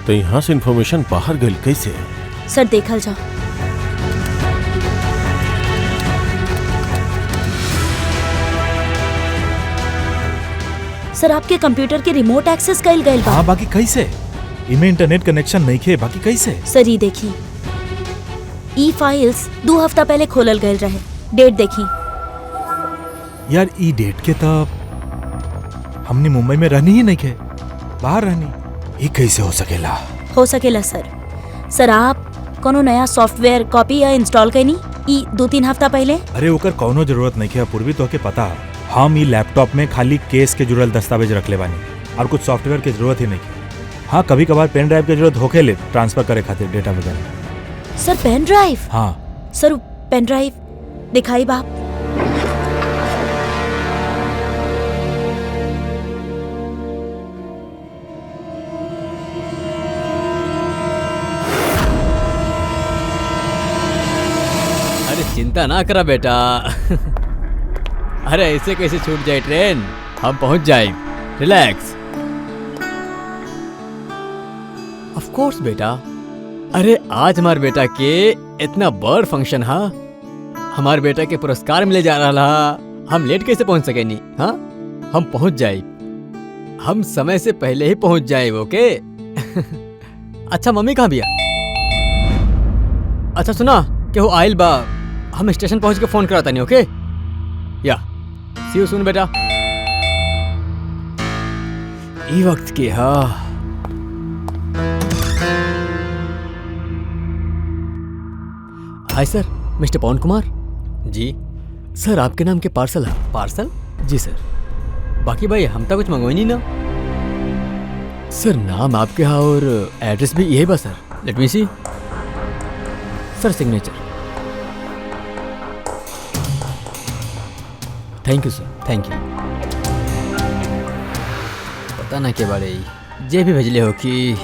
तो यहाँ से इन्फॉर्मेशन बाहर गई कैसे? सर देखल जाओ। सर आपके कंप्यूटर के रिमोट एक्सेस कइल गइल बा। हाँ, बाकी कैसे? इमे इंटरनेट कनेक्शन नहीं खे, बाकी कैसे? सर ये देखी, ई फाइल्स 2 हफ्ता पहले खोलल गइल रहे। डेट देखी। यार ई डेट के तब हमने मुंबई में रहनी ही नहीं खे, बाहर रहनी। ये कैसे हो सकेला? हो सकेला सर। सर आप कोनो नया सॉफ्टवेयर कॉपी या इंस्टॉल कइनी ई 2-3 हफ्ता पहले? अरे ओकर कौनो जरूरत नहीं खे पूर्वी, तो के पता हम ई लैपटॉप में खाली केस के जुड़ल दस्तावेज रख ले बानी और कुछ सॉफ्टवेयर की जरूरत ही नहीं। हाँ, कभी कभार पेन ड्राइव की जरूरत होके ले ट्रांसफर करे खातिर डेटा वगैरह। सर पेन ड्राइव? हाँ सर पेन ड्राइव दिखाई बाप। अरे चिंता ना करा बेटा। अरे ऐसे कैसे छूट जाए ट्रेन, हम पहुंच जाए। रिलैक्स। ऑफ कोर्स बेटा। अरे आज हमारे बेटा के इतना बड़ फंक्शन हा, हमारे बेटा के पुरस्कार मिले जा रहा, हम लेट कैसे पहुंच सके नहीं? हाँ हम पहुंच जाए, हम समय से पहले ही पहुंच जाए। ओके। अच्छा मम्मी कहाँ बिया? अच्छा सुना कि वो आइल बा, हम स्टेशन पहुंच के फोन कराता नहीं। ओके या सी यू सून बेटा। ई वक्त के हा। हाय सर, मिस्टर पवन कुमार जी। सर आपके नाम के पार्सल है। पार्सल? जी सर। बाकी भाई हम तो कुछ मंगवाई नहीं ना सर। नाम आपके यहाँ और एड्रेस भी यही बस sir. Let me see sir. Signature. Thank you sir, thank you. पता ना के बारे जे भी भेजले हो कि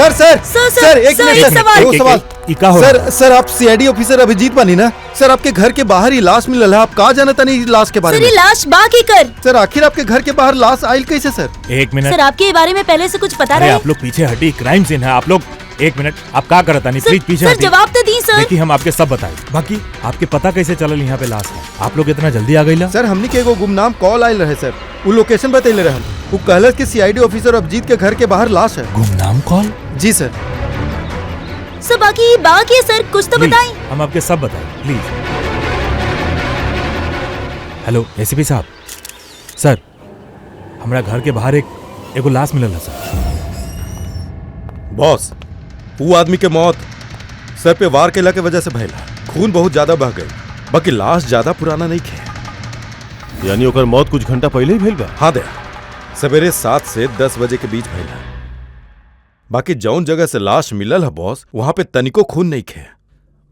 सर सर सर, सर एक सर, मिनट एक सर, सवाल। दो सवाल। का हो सर सर आप सीआईडी ऑफिसर अभिजीत बानी ना? सर आपके घर के बाहर ही लाश मिलल है, आप कहा जानता नहीं लाश के बारे सर ये में? लाश बाकी कर। सर आखिर आपके घर के बाहर लाश आयल कैसे सर? एक मिनट। सर आपके ये बारे में पहले से कुछ पता अरे रहे? आप लोग पीछे हटी, क्राइम सीन है। आप लोग एक मिनट, आप क्या करता नहीं, सर, प्लीज पीछे सर हटिए। जवाब तो दी सर। देखिए हम आपके सब बताए। बाकी आपके पता कैसे चलल यहाँ पे लाश है? आप लोग इतना जल्दी आ गई? सर हमने के एगो गुमनाम कॉल आयल रहे सर, वो लोकेशन बतैले रहन। वो कहलस कि सीआईडी ऑफिसर अभिजीत के घर के बाहर लाश है। गुमनाम कॉल? जी सर। सर बाकी बाकी है सर, कुछ तो प्लीज, बताएं। हम आपके सब बताए प्लीज। हेलो एसीपी साहब, सर हमारा घर के बाहर एगो लाश मिलल है सर। बॉस वो आदमी के मौत सर पे वार केला के वजह से भइल, खून बहुत ज्यादा बह गई, बाकी लाश ज्यादा पुराना नहीं खे। यानी ओकर मौत कुछ घंटा पहले ही भइल बा? हाँ दे, सवेरे 7 से 10 बजे के बीच भइल है। बाकी जौन जगह से लाश मिलल है बॉस, वहां पे तनिको खून नहीं खे।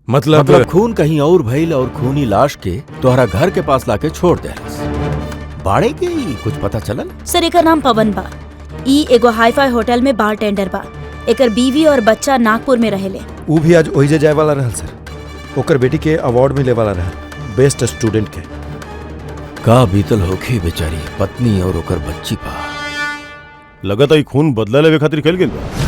मतलब खून कहीं और भइल और खूनी लाश के तोहरा घर के पास लाके छोड़ दे। बाड़े के ही कुछ पता चलल? सर एकर नाम पवन बा। ई एगो हाईफाई होटल में बार टेंडर बा। एकर बीवी और बच्चा नागपुर में रहेले। वो भी आज ओहिजे जाए वाला रहल सर। ओकर बेटी के अवार्ड मिले वाला रहल, बेस्ट स्टूडेंट के। का बीतल होखे बेचारी पत्नी और ओकर बच्ची पा। लगता ही खून बदला लेवे खातिर कल गेल बा।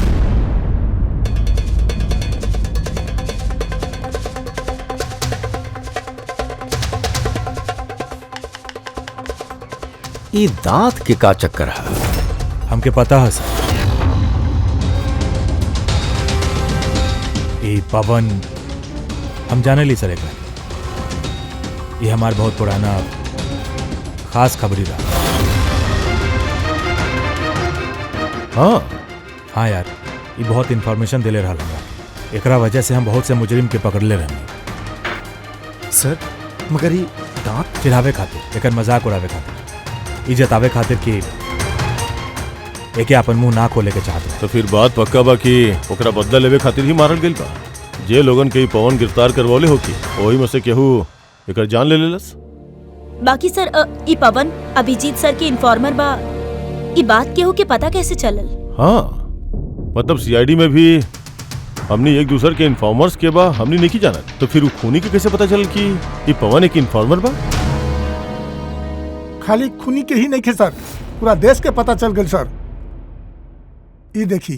ये दांत के का चक्कर है? हमके पता है सर, ये पवन हम जाने ली सर। ये हमार बहुत पुराना खास खबरी रहा। हाँ यार, ये बहुत इन्फॉर्मेशन दिले रहा हमरा। एकरा वजह से हम बहुत से मुजरिम के पकड़ले रहने। सर मगर ये दांत चिढ़ावे खातिर, एकर मजाक उड़ावे खातिर, ई जतावे खातिर कि एके अपन मुंह ना खोले के चाहत रहे। तो फिर बात पक्का बा कि ओकरा बदला लेवे खातिर ही मारल गेल बा। जे लोगन के पवन गिरफ्तार करवले होकी ओही में से केहू एकर जान ले लेलस। बाकी सर ई पवन अभिजीत सर के इन्फॉर्मर बा। ई बात केहू के पता कैसे चलल? हाँ मतलब सीआईडी में भी हमने एक दूसरे के इन्फॉर्मर्स के बा हमने नहीं जानत। तो फिर वो खूनी के कैसे पता चल कि ये पवन एक इन्फॉर्मर बा? खाली खूनी के ही नहीं खे सर, पूरा देश के पता चल गए सर। ये देखी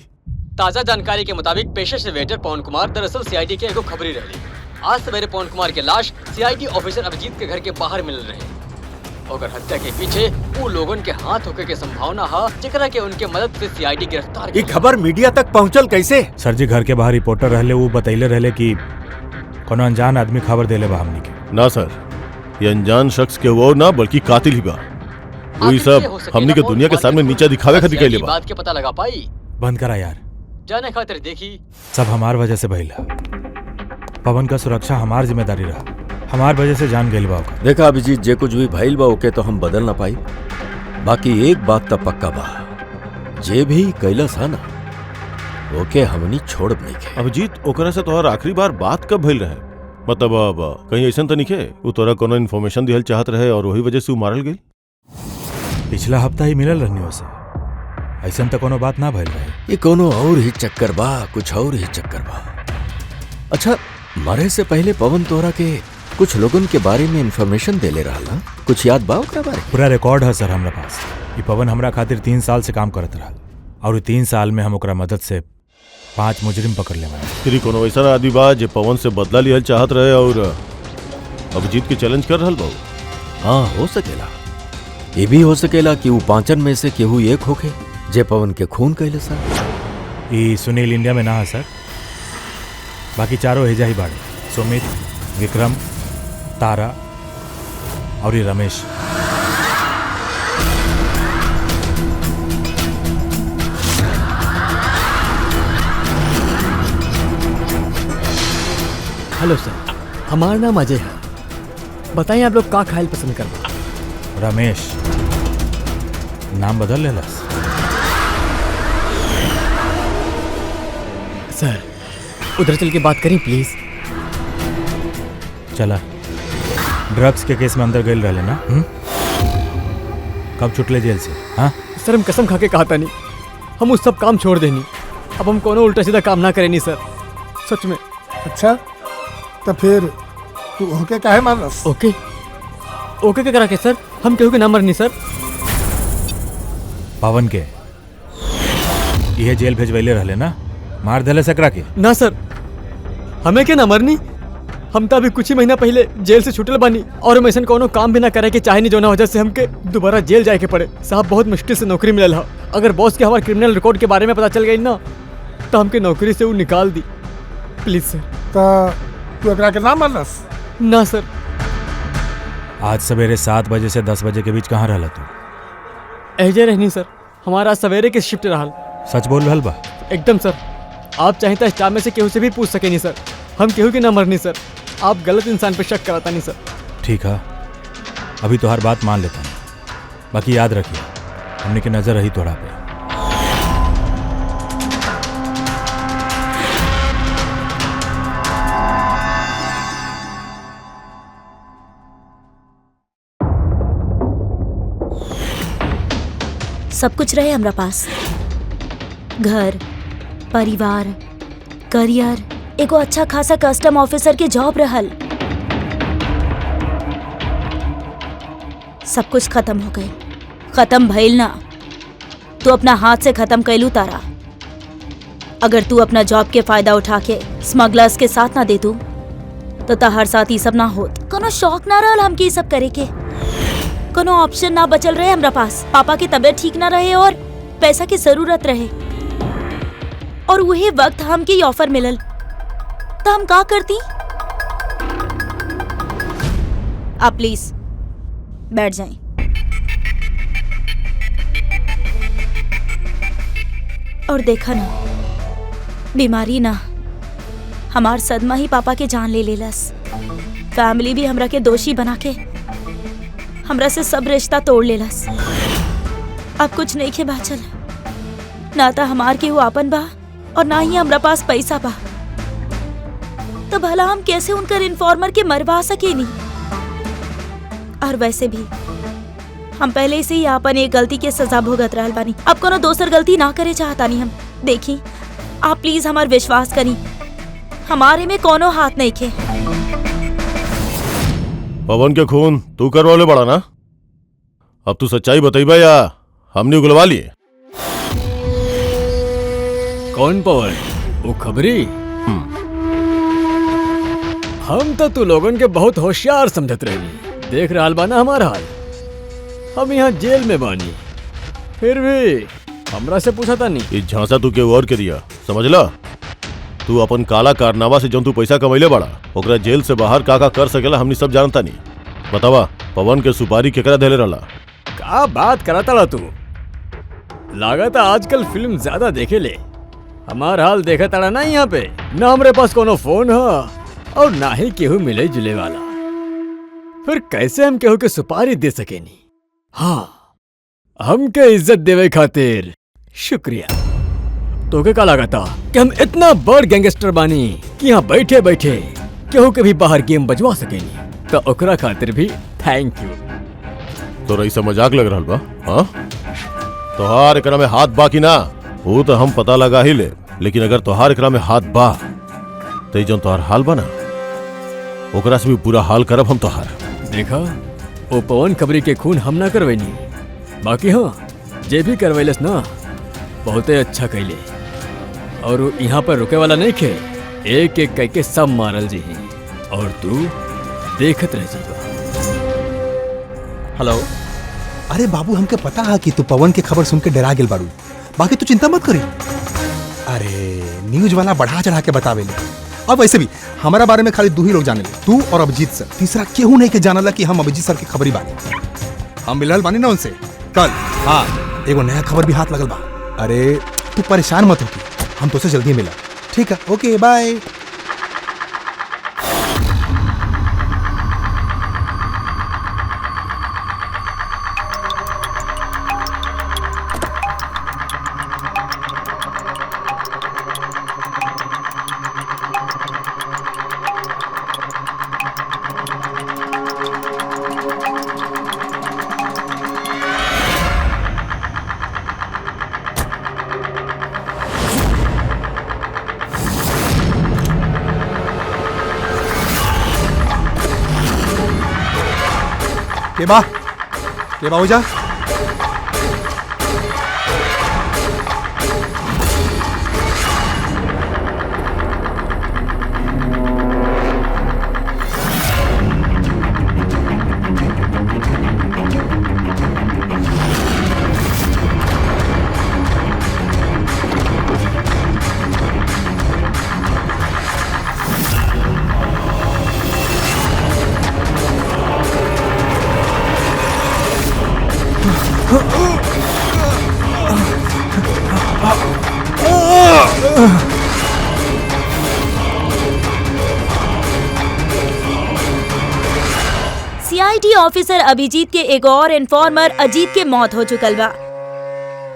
ताजा जानकारी के मुताबिक पेशे से वेटर पवन कुमार दरअसल सीआईडी के एगो खबरी रही। आज सवेरे पवन कुमार के लाश सीआईडी ऑफिसर अभिजीत के घर के बाहर मिल रहे। और हत्या के पीछे वो लोगन के हाथ होके के संभावना है जेकरा के उनके मदद से सीआईडी गिरफ्तार। ये खबर मीडिया तक पहुंचल कैसे? सर जी घर के बाहर रिपोर्टर रहले, वो बतैले रहले कि कोनो अनजान आदमी खबर देले बा हमनी के। ना सर, ये अनजान शख्स के वो ना बल्कि कातिल ही बा। वही सब हमनी के दुनिया के सामने नीचा दिखावे खातिर कैले बा। बात के पता लगा पाई? बंद करा यार, जाने खातिर देखी सब हमार वजह से भइला। पवन का सुरक्षा हमार जिम्मेदारी रहा, हमार वजह से जान गइल बा ओकर। देखा अभिजीत, जे कुछ भी भइल बा ओके तो हम बदल ना पाई। बाकी एक बात तो पक्का बा, जे भी कैलस है ना ओके हमनी छोड़ब नहीं के। अभिजीत ओकरा से तोहर आखिरी बार बात कब भइल रहे? मतलब अब कहीं ऐसा तो नहीं खे वो तोरा कोनो इन्फॉर्मेशन दिहल चाहत रहे और वही वजह से वो मारल गई? पिछला हफ्ता ही मिलल रहनी उसे, ऐसा तो कोनो बात ना भइल रहे। ये कोनो और ही चक्कर बा, कुछ और ही चक्कर बा। अच्छा, मरे से पहले पवन तोरा के कुछ लोगन के बारे में इन्फॉर्मेशन देले रहला, कुछ याद बा ओकरा बारे? पूरा रिकॉर्ड है सर हमरा पास। ये पवन हमरा खातिर 3 साल से काम करत रहा और 3 साल में हम ओकरा मदद से 5 मुजरिम पकड़ ले। फिर कोनो ऐसा आदमी बा जे पवन से बदला लिहल चाहत रहे और अभिजीत के चैलेंज कर रहल बा? हाँ हो सकेला, ये भी हो सकेला कि वो 5 में से केहू एक होके जे पवन के खून कैले सर। ये सुनील इंडिया में ना है सर, बाकी चारों हेजा ही बाड़े, सुमित, विक्रम, तारा और ये रमेश। हेलो सर, हमारा नाम अजय है। बताइए आप लोग का खायल पसंद करते? रमेश नाम बदल लेलस सर, उधर चल के बात करें प्लीज। चला, ड्रग्स के केस में अंदर गए रहले ना? कब छुटले जेल से? हाँ सर, हम कसम खा के कहा था नहीं, हम उस सब काम छोड़ देनी। अब हम कोनो उल्टा सीधा काम ना करें नहीं सर, सच में। अच्छा तो फिर तू होके काहे मारस? ओके ओके क्या करा के सर? हम केहू के ना मरनी सर। पवन के यह जेल भेजवैले रहले ना, मार देले सकरा के? ना सर, हमें क्या ना मरनी। हम तो अभी कुछ ही महीना पहले जेल से छूटल बानी और हम ऐसा कोनो काम भी ना करे के चाहे नहीं, जो ना वजह से हमके दोबारा जेल जाए के पड़े। साहब बहुत मुश्किल से नौकरी मिलल है। अगर बॉस के हमारे क्रिमिनल रिकॉर्ड के बारे में पता चल गई ना तो हमके नौकरी से वो निकाल दी। प्लीज सर। तो तू एकरा के ना मारस? ना सर। आज सवेरे 7 बजे से 10 बजे के बीच कहाँ रहला तू? एजे रहनी सर, हमारा सवेरे के शिफ्ट रहा। सच बोल रहल बा? एकदम सर, आप चाहें तो स्टाफ में से केहू से भी पूछ सके नहीं सर, हम केहू के ना मरनी सर। आप गलत इंसान पे शक कराता नहीं सर। ठीक है, अभी तो हर बात मान लेता हूँ, बाकी याद रखिए हमने की नजर रही तोड़ा पे। सब कुछ रहे हमरा पास, घर, परिवार, करियर, एगो अच्छा खासा कस्टम ऑफिसर के जॉब रहल। सब कुछ खत्म हो गई। खत्म भइल ना, तू अपना हाथ से खत्म कैलू तारा। अगर तू अपना जॉब के फायदा उठा के स्मगलर्स के साथ ना दे तू तो तहार साथ ही सब ना होत। कोनो शौक ना रहल हमके सब करे के, कोनो ऑप्शन ना बचल रहे हमरा पास। पापा की तबीयत ठीक ना रहे और पैसा की जरूरत रहे, और वही वक्त हमके ऑफर मिलल तो हम का करती? आप प्लीज बैठ जाएं। और देखा ना, बीमारी ना, हमार सदमा ही पापा के जान ले लेलस। फैमिली भी हमरा के दोषी बना के हमरा से सब रिश्ता तोड़ लेलस। अब कुछ नहीं के बाचल, ना तो हमार के वो आपन बा और ना ही हमरा पास पैसा बा। तो भला हम कैसे उनकर इन्फॉर्मर के मरवा सके नहीं? और वैसे भी हम पहले से ही अपन एक गलती के सजा भुगत रहल बानी। अब कोनो दोसर गलती ना करे चाहता नहीं हम। देखी, आप प्लीज हमार विश्वास करी, हमारे में कोनो हाथ नहीं खे। पवन के खून तू करवाले बड़ा ना? अब तू सच्चाई बताइबा या हमने उगलवा लिए? कौन पवन? वो खबरी? हम तो तू लोगन के बहुत होशियार समझत रही। देख रहल बाना हमारा हाल। हम यहाँ जेल में बानी, फिर भी हमरा से पूछा था नहीं। इस झांसा तू के और के दिया, समझला? तू अपन काला कारनामा से जौन तू पैसा कमैले बड़ा, ओकरा जेल से बाहर का कर सकेला हमनी सब जानता नहीं। बतावा, पवन के सुपारी केकरा देले रहला? का बात करता तू? लागत आजकल फिल्म ज्यादा देखे ले। हमार हाल देखा ताड़ा ना यहाँ पे, ना हमरे पास कोनो फोन है और ना ही केहू मिले जुले वाला। फिर कैसे हम केहू के सुपारी दे सके नहीं? हाँ, हमके इज्जत देवे खातिर शुक्रिया। तोके का लागता कि हम इतना बड़ गैंगस्टर बानी कि यहाँ बैठे बैठे केहू के भी बाहर गेम बजवा सके नहीं? तो ओकरा खातिर भी थैंक यू। तो रही मजाक लग रहल बा? हाँ, तोहार एकरा में हाथ बा कि ना वो तो हम पता लगा ही ले, लेकिन अगर तोहार एकरा में हाथ बा तो जो तोहार हाल बा ना, ओकरा से भी पूरा हाल करब हम तोहार। देखा, वो पवन खबरी के खून हम ना करवैनी, बाकी हाँ जे भी करवैलस ना बहुते अच्छा कैले। और वो यहाँ पर रुके वाला नहीं खे, एक एक कह के सब मारल जी। और तू देखत रह जीवा। हेलो। अरे बाबू, हमके पता है कि तू पवन के खबर सुन के डरा गेल बारू, बाकी तू चिंता मत करी। अरे न्यूज वाला बढ़ा चढ़ा के बतावे ले। अब वैसे भी हमारा बारे में खाली 2 ही लोग जाने ले, तू और अभिजीत सर। तीसरा केहू नहीं के जानला कि हम अभिजीत सर के खबरी बानी। हम मिलल बानी ना उनसे कल। हाँ, एगो नया खबर भी हाथ लगल बा। अरे तू परेशान मत हो, हम तो से जल्दी मिला। ठीक है, ओके बाय। के बा हो जा। सीआईडी ऑफिसर अभिजीत के एक और इन्फॉर्मर अजीत के मौत हो चुकल बा।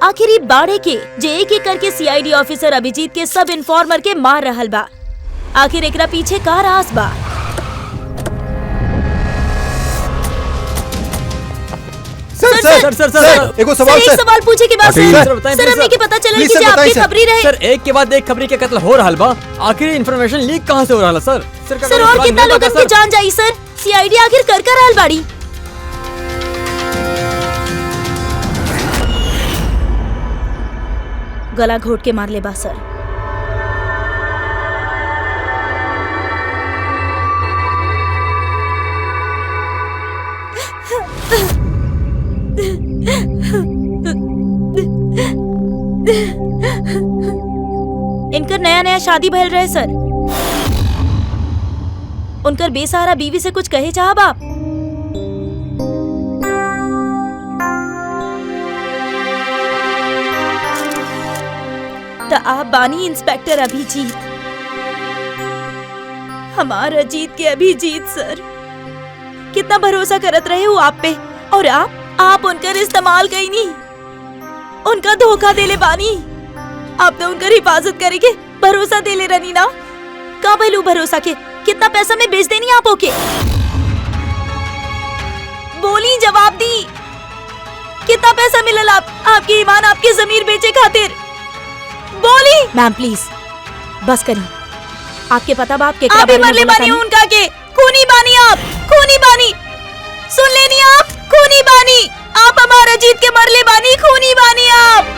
आखिर ई बाड़े के जे एक एक करके सीआईडी ऑफिसर अभिजीत के सब इन्फॉर्मर के मार रहल बा। आखिर एकरा पीछे का राज बा? सर एगो सवाल एक सवाल पूछे के बाद सर हमने के पता चला प्लीज कि सर, जे आपके बताइए सर। खबरी रहे। सर एक के बाद एक खबरी के कत्ल हो रहा बा। आखिर इन्फॉर्मेशन लीक कहाँ से हो रहा सर? सर और कितना लोगन के जान जाई सर? सीआईडी आखिर कर रहल बाड़ी। गला घोट के मार ले बा सर। इनकर नया नया शादी भइल रहे सर। उनकर बेसहारा बीवी से कुछ कहे चाहब आप? तो आप बानी इंस्पेक्टर अभिजीत, हमार अजीत के अभिजीत सर। कितना भरोसा करत रहे हो आप पे, और आप उनकर इस्तेमाल कई नहीं, उनका धोखा देले बानी। आप तो उनकर हिफाजत करेंगे, भरोसा देले रनी ना। का भलू भरोसा के कितना पैसा में बेच देनी आप ओके? बोली, जवाब दी। कितना पैसा मिलल आपके ईमान, आपके जमीर बेचे खातिर? बोली। मैम प्लीज बस करी। आपके पता बाप के आप ही मरले बानी उनका के। खूनी बानी आप, खूनी बानी। सुन लेनी आप, खूनी बानी आप। हमारा अजीत के मरले बानी, खूनी बानी आप।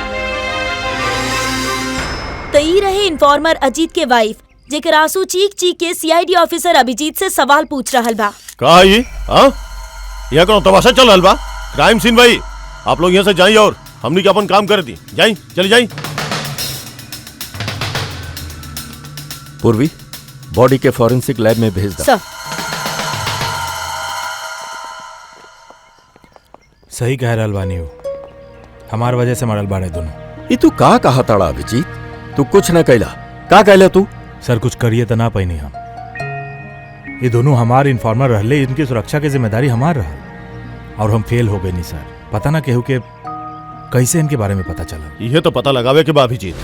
तई रहे इन्फॉर्मर अजीत के वाइफ, जेकर आंसू चीख चीख के सीआईडी ऑफिसर अभिजीत से सवाल पूछ रहल बा। कहा ये यहाँ कौन तमाशा चल रहल बा? क्राइम सीन भाई, आप लोग यहाँ से जाइए और हमने क्या अपन काम कर दी। जाई, चले जाई। पूर्वी, बॉडी के फॉरेंसिक लैब में भेज दो। सर सही कह रहल बानी हो, हमार वजह से मरल बाड़े दोनों। ये तू का कहा ताड़ा अभिजीत? तू कुछ न कैला, का कहला तू? सर कुछ करिए तो ना पैनी हम। ये दोनों हमार इन्फॉर्मर रहले, इनकी सुरक्षा की जिम्मेदारी हमार रहा और हम फेल हो गए नहीं सर। पता ना केहू के कैसे इनके बारे में पता चला। ये तो पता लगावे के बा अभिजीत।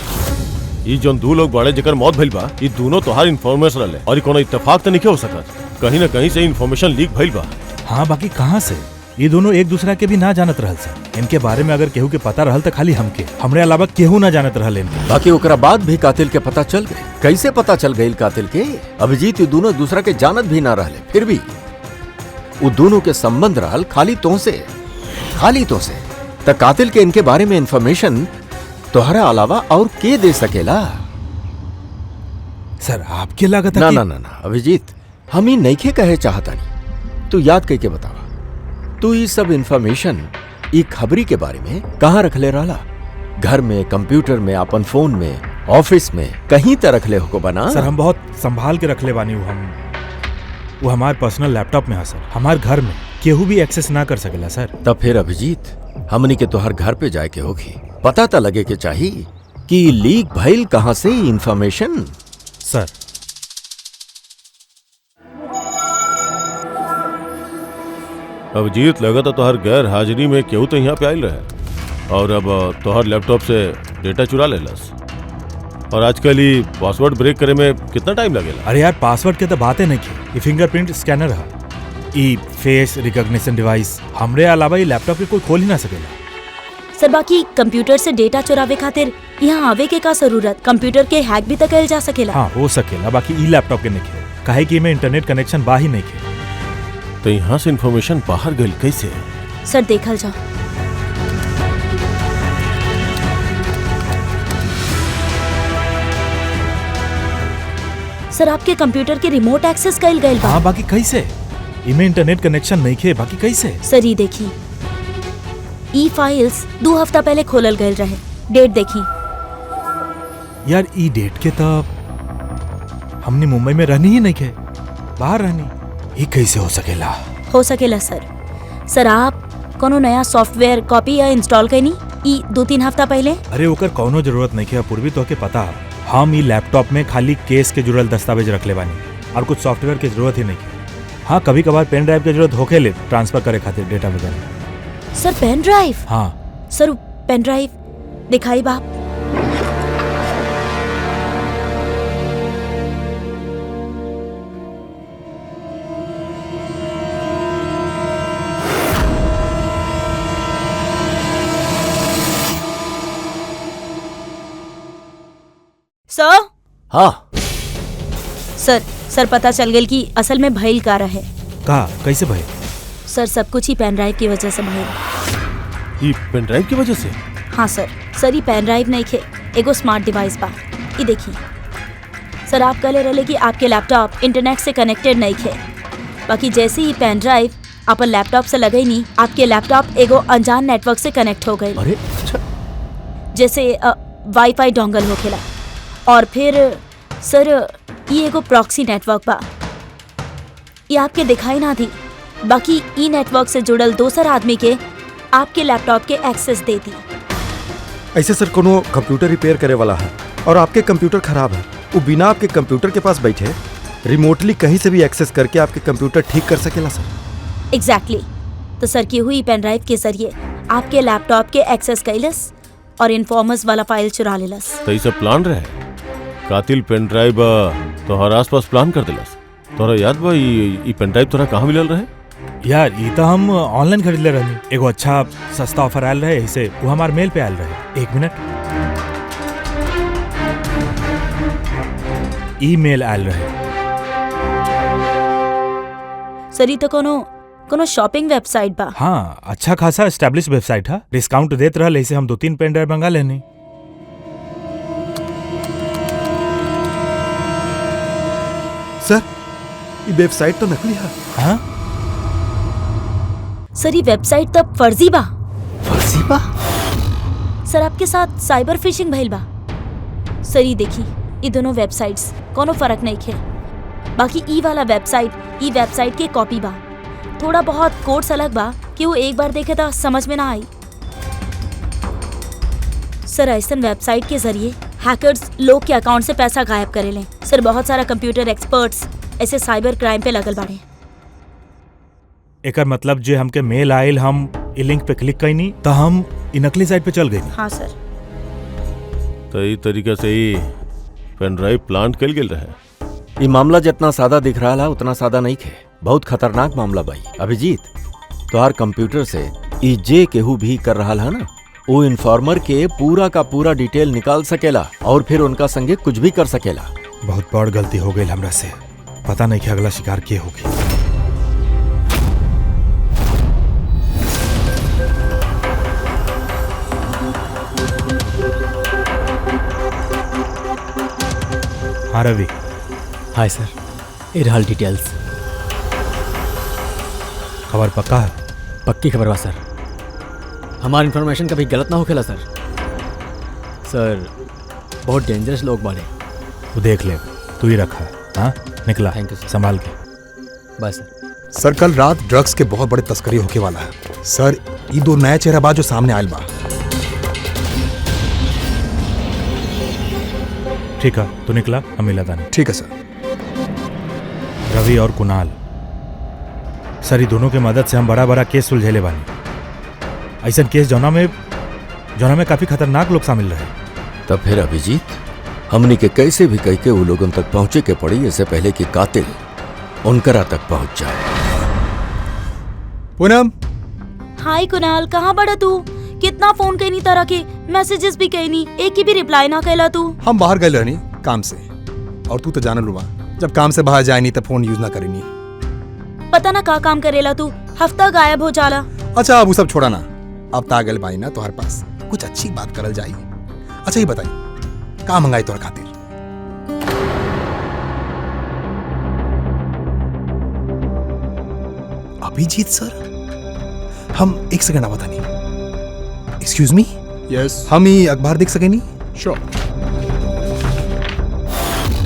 ये जोन दो लोग बड़े जेकर मौत भइल बा, ये दोनों तोहार इन्फॉर्मेशन रहले और कोनो इत्तेफाक तो नहीं हो सकत। कहीं न कहीं से इन्फॉर्मेशन लीक भइल बा। हाँ, बाकी कहाँ से? ये दोनों एक दूसरा के भी ना जानत रहल सर। इनके बारे में अगर केहू के पता रहल तो खाली हमके, हमरे अलावा केहू ना जानत रहल इनके। बाकी ओकरा बाद भी कातिल के पता चल गए। कैसे पता चल गई कातिल के? अभिजीत ये दोनों दूसरा के जानत भी ना रहले, फिर भी वो दोनों के संबंध रहल खाली तो से। त कातिल के इनके बारे में इंफॉर्मेशन तोहरा अलावा और के दे सकेला? सर आपके लागत ना ना ना ना अभिजीत, हम ही नहीं के कहे चाहता नहीं। तू याद करके बतावा, तू ये सब इंफॉर्मेशन ई खबरी के बारे में कहाँ रखले रहला? घर में, कंप्यूटर में, अपन फोन में, ऑफिस में, कहीं तो रखले हो को बना? सर हम बहुत संभाल के रखले बानी। वो हमारे पर्सनल लैपटॉप में है सर, हमारे घर में केहू भी एक्सेस ना कर सकेला सर। तब फिर अभिजीत, हमनी के तोहर घर पे जाए के होगी, पता तो लगे के चाहिए कि लीक भइल कहाँ से इंफॉर्मेशन। सर अभिजीत, लगा तो तोहर गैर हाजिरी में केहू तो यहाँ पे आयल रहे और अब तोहर लैपटॉप से डेटा चुरा लेलस। और आजकल ही पासवर्ड ब्रेक करे में कितना टाइम लगेला? अरे यार, पासवर्ड के तो बातें नहीं की। ये फिंगरप्रिंट स्कैनर है, ई फेस रिकॉग्निशन डिवाइस, हमरे अलावा ये लैपटॉप के कोई खोल ही ना सकेला। सर बाकी कंप्यूटर से डेटा चुरावे खातिर यहाँ आवे के का जरूरत? कंप्यूटर के हैक भी तो कइल जा सकेला। हाँ हो सकेला, बाकी ई लैपटॉप के नहीं, काहे कि में इंटरनेट कनेक्शन बा ही नहीं। तो यहाँ से इंफॉर्मेशन बाहर गई कैसे? सर देखल जाओ। सर आपके कंप्यूटर के रिमोट एक्सेस कइल गइल बा। हाँ बाकी कैसे? इमे इंटरनेट कनेक्शन नहीं खे, बाकी कैसे? सर ये देखी, ई फाइल्स 2 हफ्ता पहले खोलल गइल रहे। डेट देखी। यार ई डेट के तब हमने मुंबई में रहनी ही नहीं खे, बाहर रहनी। ये कैसे हो सकेला? हो सकेला सर। सर आप कोनो नया सॉफ्टवेयर कॉपी या इंस्टॉल कइनी ई 2-3 हफ्ता पहले? अरे ओकर कौनो जरूरत नहीं खे पूर्वी, तो के पता हम ई लैपटॉप में खाली केस के जुड़ल दस्तावेज रख ले बानी और कुछ सॉफ्टवेयर की जरूरत ही नहीं। हाँ कभी कभार पेन ड्राइव की जरूरत होके ले ट्रांसफर करे खातिर डेटा वगैरह। सर पेन ड्राइव? हाँ सर पेन ड्राइव दिखाई बाप। सर? हाँ सर पता चल गई कि असल में भइल का रहे। कहा कैसे भाई? सर सब कुछ ही पेन ड्राइव की वजह से भइल। ये पेन ड्राइव की वजह से? हाँ सर ये पेन ड्राइव नहीं खे, एगो स्मार्ट डिवाइस बा। ये देखिए सर, आप कहले रहे कि आपके लैपटॉप इंटरनेट से कनेक्टेड नहीं खे, बाकी जैसे ही पेन ड्राइव अपन लैपटॉप से लगे नहीं, आपके लैपटॉप एगो अनजान नेटवर्क से कनेक्ट हो गए। अरे अच्छा, जैसे वाईफाई डोंगल होखेला। और फिर सर ये एगो प्रॉक्सी नेटवर्क बा, ये आपके दिखाई ना दी, बाकी ई नेटवर्क से जुड़ल दोसर आदमी के आपके लैपटॉप के एक्सेस दे दी। ऐसे सर कोनो कंप्यूटर रिपेयर करे वाला है और आपके कंप्यूटर खराब है, वो बिना आपके कंप्यूटर के पास बैठे रिमोटली कहीं से भी एक्सेस करके आपके कंप्यूटर ठीक कर सकेला सर। एग्जैक्टली। तो सर की हुई पेन ड्राइव के जरिए आपके लैपटॉप के एक्सेस कैलस और इन्फॉर्मर्स वाला फाइल चुरा लेलस। तो ये सब प्लान रहे? कातिल पेन ड्राइव तोहर आसपास प्लान कर दिलस। तोहरा याद बा ई पेन ड्राइव तोरा कहाँ मिलल रहे? यार ये तो हम ऑनलाइन खरीद ले रहनी, एगो अच्छा सस्ता ऑफर आयल रहे, इसे वो हमारे मेल पे आयल रहे। 1 मिनट, ईमेल आयल रहे। सर ये तो कोनो शॉपिंग वेबसाइट बा। हाँ अच्छा खासा एस्टेब्लिश वेबसाइट है, डिस्काउंट देत रहल, इसे हम 2-3 पेन ड्राइव मंगा लेनी। सर ये वेबसाइट तो नकली है। हाँ सर ये वेबसाइट तब फर्जी बा। फर्जी बा? सर आपके साथ साइबर फिशिंग भइल बा। सर ये देखी, ये दोनों वेबसाइट्स कोनो फर्क नहीं खे, बाकी ई वाला वेबसाइट के कॉपी बा। थोड़ा बहुत कोड्स अलग बा कि वो एक बार देखे तो समझ में ना आई। सर ऐसन वेबसाइट के जरिए हैकर्स लोग के अकाउंट से पैसा गायब करे लें। सर बहुत सारा कंप्यूटर एक्सपर्ट्स ऐसे साइबर क्राइम पे लगल बाड़े। एकर मतलब जे हमके मेल आयल, हम ई लिंक पे क्लिक कईनी तो हम ई नकली साइट पे चल गए। हाँ सर। तो ई तरीका से ही पेन ड्राइव प्लांट कल गेल रहे। ये मामला जितना सादा दिख रहा है उतना सादा नहीं खे, बहुत खतरनाक मामला भाई। अभिजीत, तोहार कंप्यूटर से ई जे केहू भी कर रहा है ना, वो इन्फॉर्मर के पूरा का पूरा डिटेल निकाल सकेला और फिर उनका संगे कुछ भी कर सकेला। बहुत बड़ गलती हो गई हमरा से, पता नहीं कि अगला शिकार के होगी। हाँ रवि। हाय सर, ये रहल डिटेल्स। खबर पक्का है? पक्की खबर बा सर, हमार इन्फॉर्मेशन कभी गलत ना होखेला सर। सर बहुत डेंजरस लोग बाड़े। वो देख ले, तू ही रखा है। हाँ निकला, Thank you, sir. संभाल के। बाय सर। सर कल रात ड्रग्स के बहुत बड़े तस्करी होके वाला है सर। ये 2 नया चेहरा बा जो सामने आयल बा। ठीक है, तू निकला, हम मिला था नहीं। ठीक है सर। रवि और कुणाल सर, ये दोनों के मदद से हम बड़ा बड़ा केस सुलझेले बानी। ऐसा केस जौना में काफी खतरनाक लोग शामिल रहे। तब फिर अभिजीत, हमनी के कैसे भी कह के वो लोगों तक पहुंचे के पड़ी, इससे पहले कि कातिल उनकरा तक पहुंच जाए। पूनम, हाय कुणाल, कहाँ बड़ा तू? कितना फोन कईनी, तरह के मैसेजेस भी कईनी, एक की भी रिप्लाई ना कैला तू। हम बाहर गए रहनी काम से, और तू तो जानल रुआ, जब काम से बाहर जाए नहीं तो फोन यूज ना करेनी। पता ना का काम करेला तू, हफ्ता गायब हो जाला। अच्छा अब वो सब छोड़ा ना, अब तागल बाई ना तोहर पास कुछ अच्छी बात करल जाई। अच्छा ये बताई का मंगाई तोहर खातिर? अभिजीत सर, हम एक सेकंड आवता नहीं। एक्सक्यूज मी, यस हम ही अखबार देख सके नहीं? श्योर।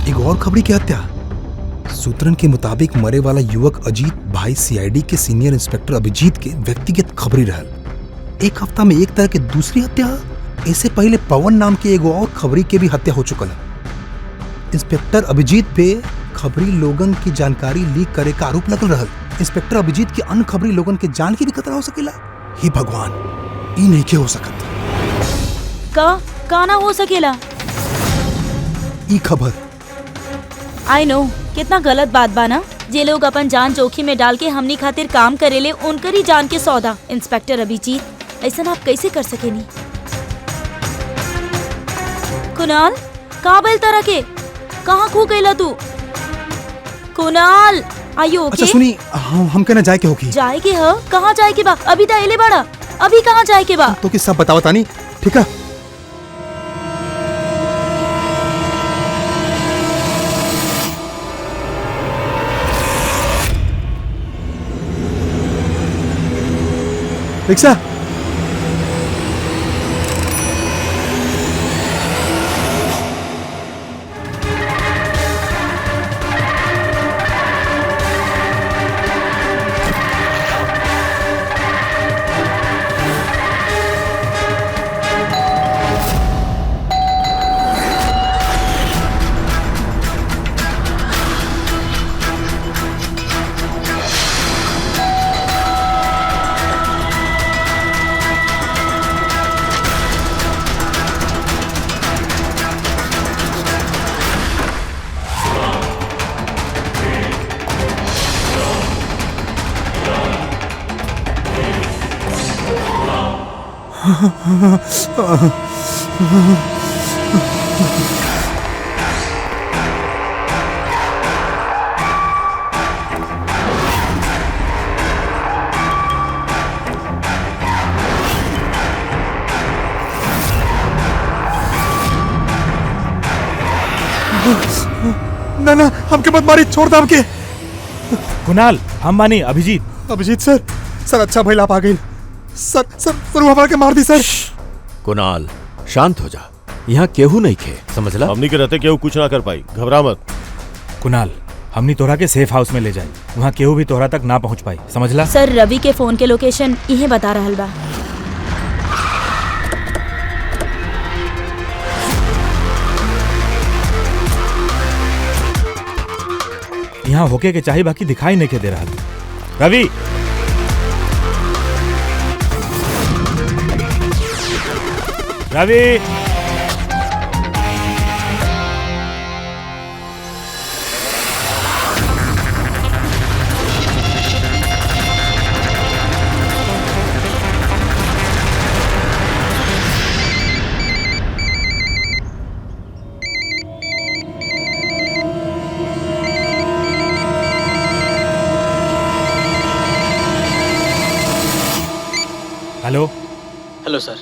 एक और खबरी की हत्या। सूत्रन के मुताबिक मरे वाला युवक अजीत भाई सीआईडी के सीनियर इंस्पेक्टर अभिजीत के व्यक्तिगत खबरी रहल। एक हफ्ता में एक तरह के दूसरी हत्या। इससे पहले पवन नाम के एगो और खबरी के भी हत्या हो चुकल है। इंस्पेक्टर अभिजीत पे खबरी लोगन की जानकारी लीक करे का आरोप लगल रहल। इंस्पेक्टर अभिजीत के अन्य खबरी लोगन के जान की भी खतरा हो सकेला। हे भगवान, ई नहीं के हो सकत। का ना हो सकेला? ई खबर आई नो कितना गलत बात बा ना। जे लोग अपन जान जोखिम में डाल के हमनी खातिर काम करेले उनकर ही जान के सौदा। इंस्पेक्टर अभिजीत, ऐसा आप कैसे कर सकेनी? कुणाल, का बेल तरह के कहाँ खो गईला तू? कुणाल, आयो ओके? अच्छा सुनी, हम कहना जाए के होगी। जाए के ह? कहाँ जाए के बा? अभी तो एले बड़ा, अभी कहाँ जाए के बा? तो कि सब बताओ तानी, ठीक है? रिक्शा, ना हमके मत मारी, छोड़ दे हमके। कुणाल, हम मानी अभिजीत। अभिजीत सर अच्छा भइल आप आ गई। सर वो हमारा के मार दी सर। कुणाल शांत हो जा, यहाँ केहू नहीं खे, समझला? हमनी के रहते केहू कुछ ना कर पाई, घबरा मत। कुणाल, हमनी तोहरा के सेफ हाउस में ले जाई, वहाँ केहू भी तोहरा तक ना पहुँच पाई, समझला? सर रवि के फोन के लोकेशन इहे बता रहल बा। यहाँ होके के चाहे बाकी दिखाई नहीं के दे रहा। रवि, रवि, हेलो। हेलो सर,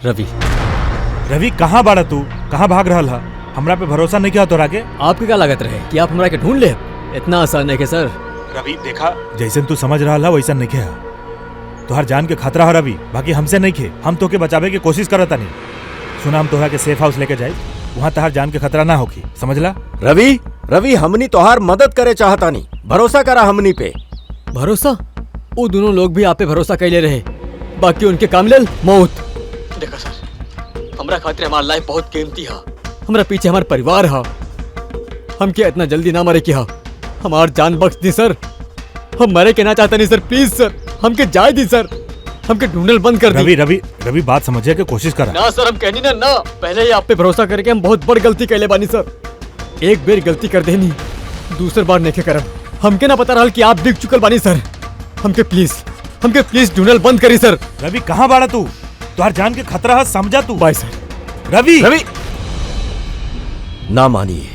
रवि। रवि कहाँ बाड़ा तू? कहाँ भाग रहा हा? हमरा पे भरोसा नहीं किया तोरा के? आपके क्या लागत रहे कि आप हमरा के ढूंढ ले? इतना आसान है के सर? रवि देखा, जैसे तू समझ रहा हा वैसा नहीं किया। तोहर जान के खतरा है रवि, बाकी हमसे नहीं खे। हम तो के बचावे की कोशिश करता नहीं। सुना, हम तोहरा के सेफ हाउस लेके जाए, वहाँ तोहर जान के खतरा ना होगी, समझला? रवि हमनी तोहार मदद करे चाहता नहीं, भरोसा करा हमनी पे। भरोसा? वो दोनों लोग भी आप पे भरोसा कैले रहे, बाकी उनके काम लेल मौत। देखा सर, हमरा खातिर हमार लाइफ बहुत कीमती है, हमरा पीछे हमार परिवार है। हम क्या इतना जल्दी ना मरे क्या? हमार जान बख्श दी सर, हम मरे के ना चाहता नहीं सर, प्लीज सर, हमके जाए दी सर, हमके ढूंढल बंद कर दी। रवि बात समझे के कोशिश करा। ना सर, हम कहनी ना पहले ही आप पे भरोसा करके हम बहुत बड़ गलती कैले बानी सर। एक बेर गलती कर देनी, दूसर बार नहीं करब। हमके ना पता रहा कि आप दिख चुकल बानी सर। हमके प्लीज ढूंढल बंद करी सर। रवि कहाँ बाड़ा तू? तुहार जान के खतरा है, समझा तू? बाय सर। रवि ना मानिए,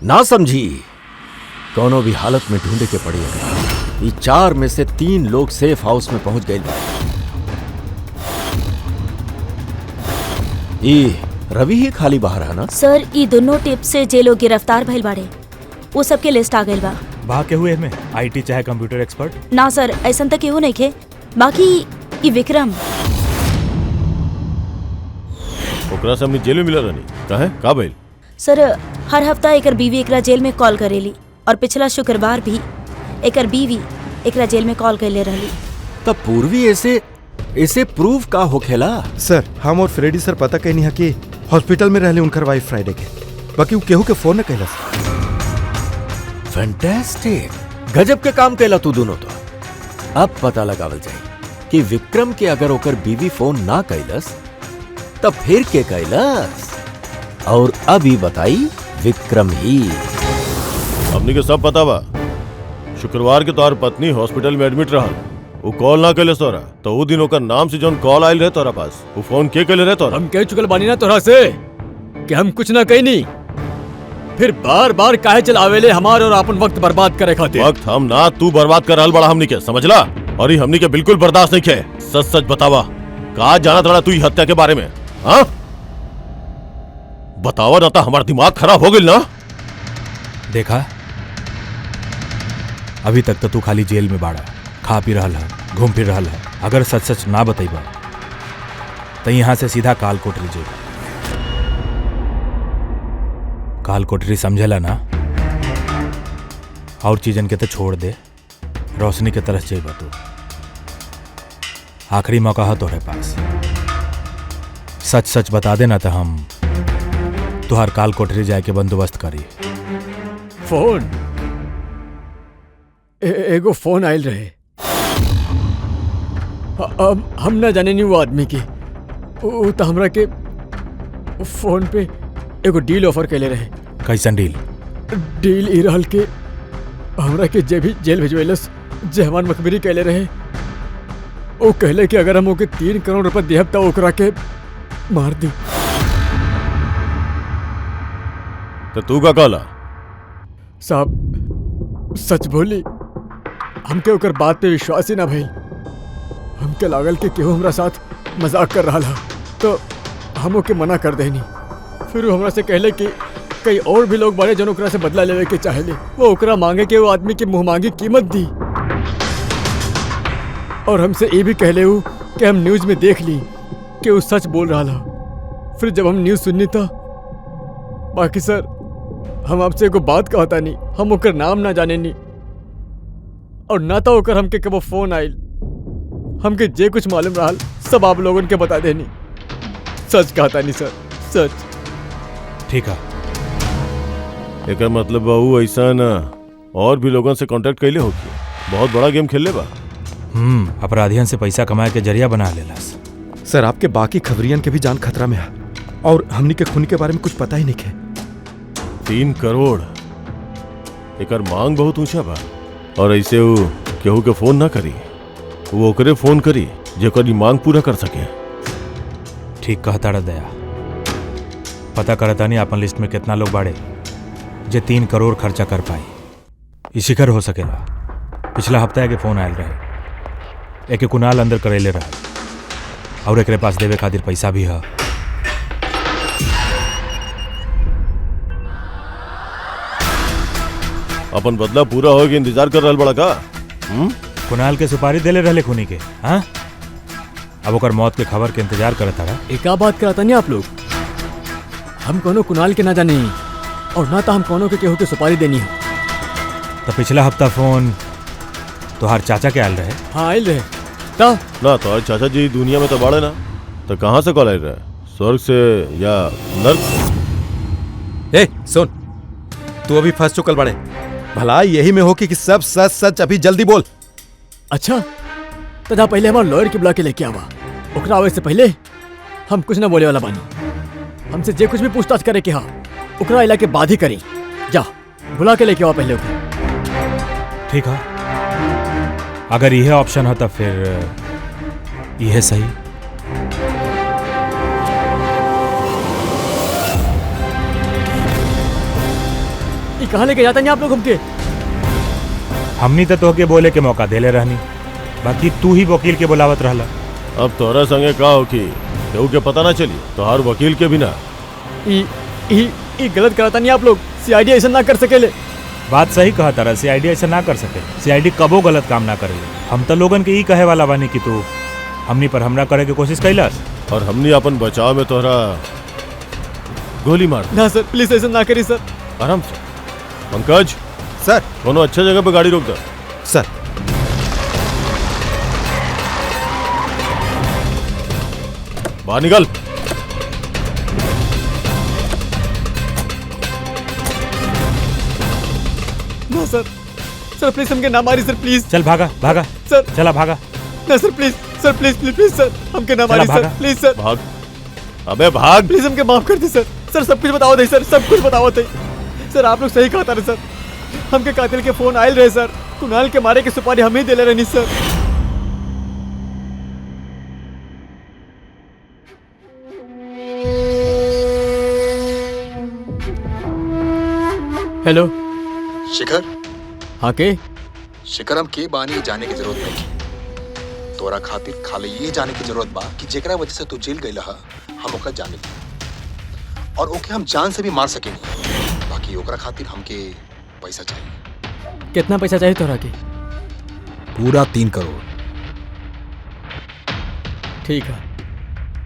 ना समझिए, कोनो भी हालत में ढूंढे के पड़ेगा। ये 4 में से 3 लोग सेफ हाउस में पहुंच गए। ये रवि ही खाली बाहर है ना? सर ई दोनों टिप से जे लोग गिरफ्तार भइल बाड़े वो सबके लिस्ट आ गइल बा। भाग के हुए में आईटी चाहे कंप्यूटर एक्सपर्ट? ना सर ऐसन तक केहू नहीं खे। बाकी ई विक्रम ओकरा से हमने जेल में मिला रहनी काहे का भइल? सर हर हफ्ता एकर बीवी एकरा जेल में कॉल करेली और पिछला शुक्रवार भी एकर बीवी एकरा जेल में कॉल कैले रहली। तब पूर्वी ऐसे प्रूफ का होखेला? सर हम और फ्रेडी सर पता कहनी है कि हॉस्पिटल में रहले उनकर वाइफ फ्राइडे के, बाकी वो केहू के फोन न कैलस। फैंटास्टिक, गजब के काम कैला तू दोनों। तो अब पता लगावल जाए कि विक्रम के अगर ओकर बीवी फोन ना कैलस तब फिर के कैलस। और अभी बताई विक्रम ही। हमनी के सब पता बा। शुक्रवार के तोहर पत्नी हॉस्पिटल में एडमिट रहल, वो कॉल ना कैले तोरा, तो वो दिन ओकर नाम से जौन कॉल आयल रहे तोरा पास, वो फोन के कैले रहे तोरा? हम कह चुकल बानी ना तोरा से कि हम कुछ ना कहनी, फिर बार बार काहे चलावेले हमार और अपन वक्त बर्बाद करे खातिर। वक्त हम ना तू बर्बाद कर रहल बड़ा हमनी के, समझला? और ये हमनी के बिल्कुल बर्दाश्त नहीं खे। सच सच बतावा, का जाना थोड़ा तू हत्या के बारे में? हाँ बतावा ना, हमारा दिमाग खराब हो गई ना। देखा, अभी तक तो तू खाली जेल में बाड़ा, खा पी रहल है, घूम फिर रहल है। अगर सच सच ना बतैबा तो यहाँ से सीधा काल कोठरी जेबा। काल कोठरी समझेला ना? और चीजन के तो छोड़ दे, रोशनी के तरफ जेबा तू। आखिरी मौका है तोहरे पास। सच सच बता देना तो हम तुहार काल कोठरी जाए के बंदोबस्त करी। फोन एगो फोन आयल रहे। हम ना जाने नहीं वो आदमी के। वो तो हमरा के फोन पे एगो डील ऑफर कैले रहे। कैसन डील? डील ई रहल के हमरा के जे भी जेल भेजवेलस, जे हमार मखबरी कैले रहे, वो कहले कि अगर हम ओके 3 करोड़ रुपए देहब तो ओकरा के मार दी। तो तू का कहला? साहब सच बोली, हमके ओकर बात पे विश्वास ही ना भइल। हमके लागल कि केहू हमरा साथ मजाक कर रहा, तो हम ओके मना कर देनी। फिर वो हमरा से कहले कि कई और भी लोग बड़े जन ओकरा से बदला लेवे के चाहेले, वो ओकरा मांगे कि वो आदमी की मुंह मांगी कीमत दी। और हमसे ये भी कहले हूँ कि हम न्यूज में देख ली कि वो सच बोल रहा था। फिर जब हम न्यूज सुननी था, बाकी सर हम आपसे एगो बात कहता नहीं, हम ओकर नाम ना जाने नी और ना तो ओकर हमके कबो फोन आइल। हमके जे कुछ मालूम रहा सब आप लोगन के बता देनी। सच कहता नहीं सर, सच। ठीक है, एक मतलब बहू ऐसा ना और भी लोगों से कांटेक्ट कैले होगी, बहुत बड़ा गेम खेल ले बा। अपराधियन से पैसा कमाए के जरिया बना लेलस। सर आपके बाकी खबरियन के भी जान खतरा में है और हमनी के खून के बारे में कुछ पता ही नहीं है। 3 करोड़ एकर मांग बहुत ऊंचा बा। और ऐसे वो केहू के फोन ना करी, वो ओकरे फोन करी जेकर मांग पूरा कर सके। ठीक कहता रे दया। पता करता नहीं अपन लिस्ट में कितना लोग बाड़े जे 3 करोड़ खर्चा कर पाई। ई शिखर हो सकेला। पिछला हफ्ता के फोन आयल रहे, एक कुणाल अंदर करेले रहे और एकरे पास देवे खातिर पैसा भी है। अपन बदला पूरा हो गया, इंतजार कर रहल बड़ा का? कुणाल के सुपारी देले रहले खूनी के। हाँ, अब ओकर मौत के खबर के इंतजार करता रहा। एक बात कराता नहीं आप लोग, हम कोनो कुणाल के ना जानी और ना तो हम कोनो के केहू के सुपारी देनी है। तो पिछला हफ्ता फोन तोहार चाचा के आयल रहे? हाँ आयल रहे। ता ना तो चाचा जी दुनिया में तो बाड़े ना, तो कहाँ से कॉल आयल रहे? स्वर्ग से या नर्क से? ए सुन, तू अभी फंस चुकल बड़े। भला यही में हो कि सब सच सच अभी जल्दी बोल। अच्छा तो जा पहले हमारे लॉयर के बुला के लेके आवा। ओकरा आवे से पहले हम कुछ ना बोले वाला बानी। हमसे जे कुछ भी पूछताछ करे के हा ओकरा इला के बाद ही करी। जा बुला के लेके आवा पहले ओके। ठीक है, अगर यह ऑप्शन है तो फिर यह सही। ये कहाँ लेके जाता नहीं आप लोग हमके? हमनी तो तोहके बोले के मौका देले रहनी, बाकी तू ही वकील के बुलावत रहला। अब तोरा संगे का हो कि केहू के पता ना चली, तोहार वकील के बिना। ई गलत कराता नहीं आप लोग, सीआईडी ऐसा ना कर सकेले। बात सही कहा तारा, सीआईडी ऐसा ना कर सके। सीआईडी कबो गलत काम ना करेले। हम तो लोगन के ई कहे वाला बानी कि तू हमनी पर हमला करे के कोशिश कैलास और हमने अपन बचाव में तोहरा गोली मार दी। ना सर, प्लीज ऐसा ना करी सर। आराम से। पंकज, सर। कोनो अच्छे जगह पे गाड़ी रोक दे। सर। बाहर निकल। ना सर, सर प्लीज हमके ना मारी सर, प्लीज। चल भागा भागा सर। चला भागा। ना sir please, sir please please please sir, हमके ना मारी सर, प्लीज सर। भाग, अबे भाग। प्लीज हमके माफ कर दे सर। सर सब कुछ बताओ दे सर, सब कुछ बताओ दे सर। आप लोग सही कहा था सर, हमके कातिल के फोन आयल रहे सर। कुणाल के मारे की सुपारी हम ही दे ले रहनी सर। हेलो शिखर। हाँ के शिखर, हम के बानी जाने की जरूरत नहीं। तोरा खातिर खाली ये जाने की जरूरत बा कि जेकरा वजह से तू जेल गइला हा, हम ओकर जाने और ओके हम जान से भी मार सकेनी। बाकी ओकरा खातिर हमके पैसा चाहिए। कितना पैसा चाहिए तोरा के? पूरा 3 करोड़। ठीक है,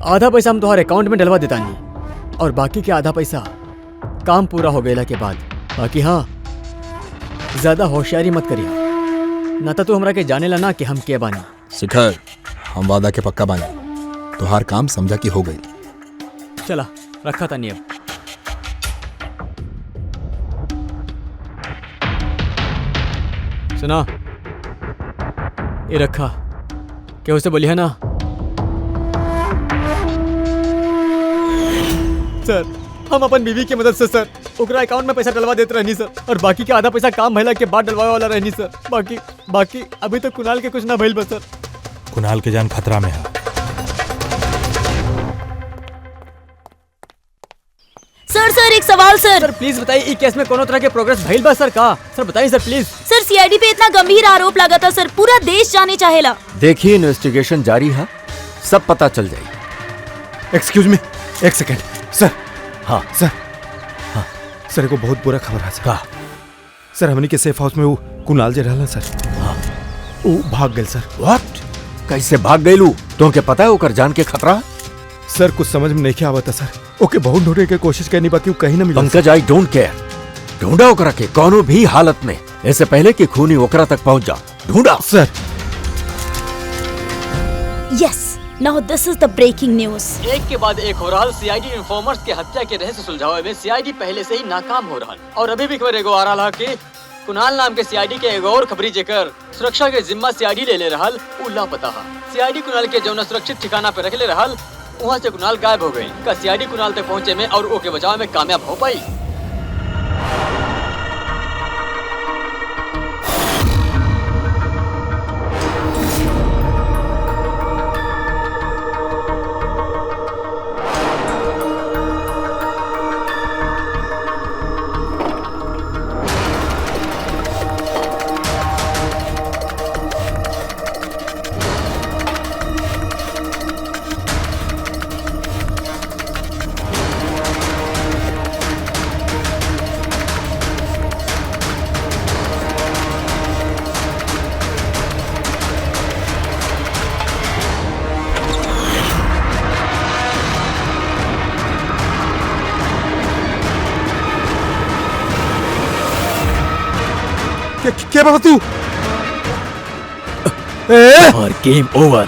आधा पैसा हम तुम्हारे अकाउंट में डलवा देता नहीं, और बाकी के आधा पैसा काम पूरा हो गया के बाद। बाकी हाँ, ज्यादा होशियारी मत करिए, ना तो तू हमरा के जाने ला ना कि हम के बानी। शिखर, हम वादा के पक्का बानी। तो हर काम समझा कि हो गई। चला रखा था नहीं। अब सुना, ये रखा, क्या उसे बोली है ना सर। हम अपन बीवी की मदद से सर ओकरा अकाउंट में पैसा डलवा देते रहनी सर, और बाकी के आधा पैसा काम भइला के बाद डलवाए वाला रहनी सर। बाकी अभी तो कुणाल के कुछ ना भइल बस सर। कुणाल के जान खतरा में है। सर एक सवाल सर। सर प्लीज बताइए, ई केस में कोनो तरह के प्रोग्रेस भइल बा सर का? सर बताइए सर प्लीज। सर सीआईडी पे इतना गंभीर आरोप लगा था सर, पूरा देश जाने चाहेला। देखिए, इन्वेस्टिगेशन जारी है, सब पता चल जाएगी। एक्सक्यूज मी, एक सेकेंड सर। हाँ सर। हाँ सर, एगो बहुत बुरा खबर है सर। सर हमनी के सेफ हाउस में वो कुणाल जे रहला सर, वो भाग गए सर। व्हाट? कैसे भाग गए लू? तुमके पता है ओकर जान के खतरा? सर कुछ समझ में नहीं आवता सर। ओके बहुत ढूंढने की कोशिश करनी, बाकी वो कहीं ना मिला। Pankaj, I don't care. ढूंढा ओकरा के कोनो भी हालत में, ऐसे पहले कि खूनी ओकरा तक पहुंच जा। ढूंढा sir. Yes, now this is the breaking news. एक के बाद एक हो रहा सीआईडी इन्फॉर्मर्स के हत्या के रहस्य सुलझावे में सीआईडी पहले से ही नाकाम हो रहा, और अभी भी खबर एगो आ रहा कि कुणाल नाम के सीआईडी के एगो और खबरी जेकर सुरक्षा के जिम्मा सीआईडी ले रहल उ लापता है। सीआईडी कुणाल के जौना सुरक्षित ठिकाना पे रखले रहल, वहाँ से कुणाल गायब हो गई। का सीआईडी कुणाल तक पहुँचे में और ओके बचाव में कामयाब हो पाई? क्या बात तू? और गेम ओवर।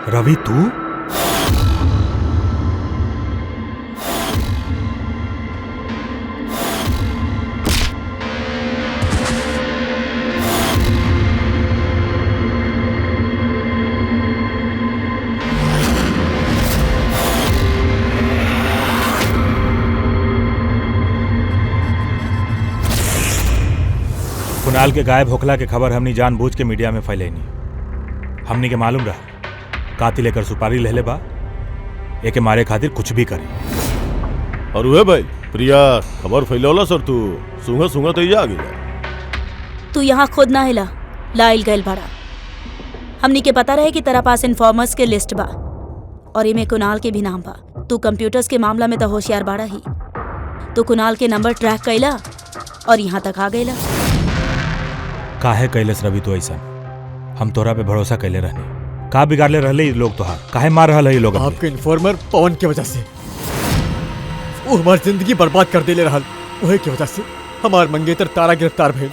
रवि तू? कुणाल के गायब होखला के खबर हमनी जानबूझ के मीडिया में फैलेनी। हमनी के मालूम रहा कातिल लेकर सुपारी ले ले बा, एके मारे खातिर कुछ भी करी। और उहे भाई प्रिया खबर फैलौला सर तू सुंगा सुंगा तो आ गया। तू यहाँ खुद ना हिला, लाइल गैल बड़ा। हमनी के पता रहे कि तेरा पास इन्फॉर्मर्स के लिस्ट बा और इमे कुणाल के भी नाम बा। तू कंप्यूटर्स के मामला में तो होशियार बाड़ा ही। तू कुणाल के नंबर ट्रैक कैला और यहाँ तक आ गईला। काहे कैलस रवि तू ऐसा? हम तोरा पे भरोसा कैले रहने, का बिगाड़ले रहले ये लोग तोहार? काहे मार रहल है ये लोग? आपके इन्फॉर्मर पवन की वजह से वो हमारी जिंदगी बर्बाद कर देले रहल। वही की वजह से हमार मंगेतर तारा गिरफ्तार भइल।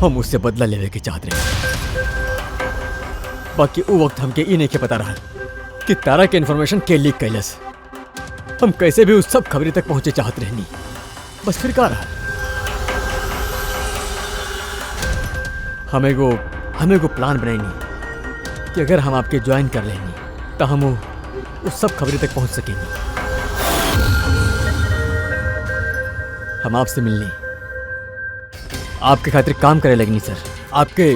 हम उससे बदला लेवे के चाहत रहे, बाकी वो वक्त हमके ई नहीं के पता रहल कि तारा के इन्फॉर्मेशन के लीक कैलस। हम कैसे भी उस सब खबरी तक पहुंचे चाहत रहनी, बस फिर का रहा। हमें को प्लान बनाएंगे कि अगर हम आपके ज्वाइन कर लेंगे तो हम उस सब खबरी तक पहुंच सकेंगे। हम आपसे मिलने आपके खातिर काम करे लगनी सर, आपके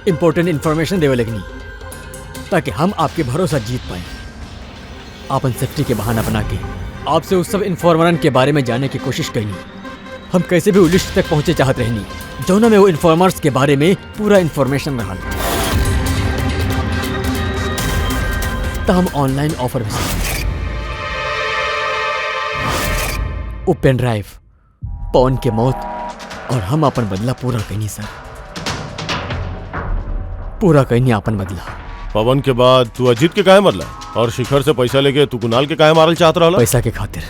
इंपॉर्टेंट इंफॉर्मेशन देवे लगनी, ताकि हम आपके भरोसा जीत पाए। आपन सेफ्टी के बहाना बना के आपसे उस सब इन्फॉर्मरन के बारे में जानने की कोशिश करनी। हम कैसे भी वो लिस्ट तक पहुंचे चाहत रहनी जौना में वो इन्फॉर्मर्स के बारे में पूरा इन्फॉर्मेशन रहा। तो हम ऑनलाइन ऑफर में वो पेन ड्राइव, पवन के मौत और हम अपन बदला पूरा कहनी सर, पूरा कहनी अपन बदला। पवन के बाद तू अजीत के काहे मरला और शिखर से पैसा लेके तू कुणाल के काहे मारल चाहत रहला? पैसा के खातिर।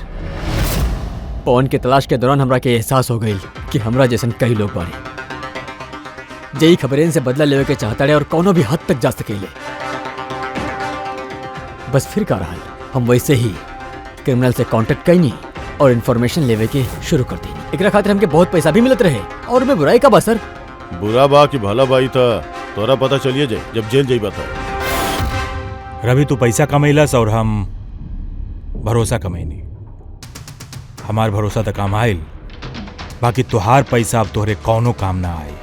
पवन के तलाश के दौरान हमरा के एहसास हो गई कि हमरा जैसन कई लोग बारे जई खबरें से बदला लेवे के चाहता रहे और कोनो भी हद तक जा सकेले। बस फिर का रहा, हम वैसे ही क्रिमिनल से कांटेक्ट करनी और इन्फॉर्मेशन लेवे के शुरू कर देनी। एकरा खातिर हमके बहुत पैसा भी मिलत रहे। और मैं बुराई का बा सर? बुरा बा कि भला बाई था तोरा पता चलिए जाए जब जेल जाई बता। रवि तू पैसा कमैलस और हम भरोसा कमैनी। हमार भरोसा तो काम आयल, बाकी तुहार पैसा अब तोहरे कौनो काम ना आए।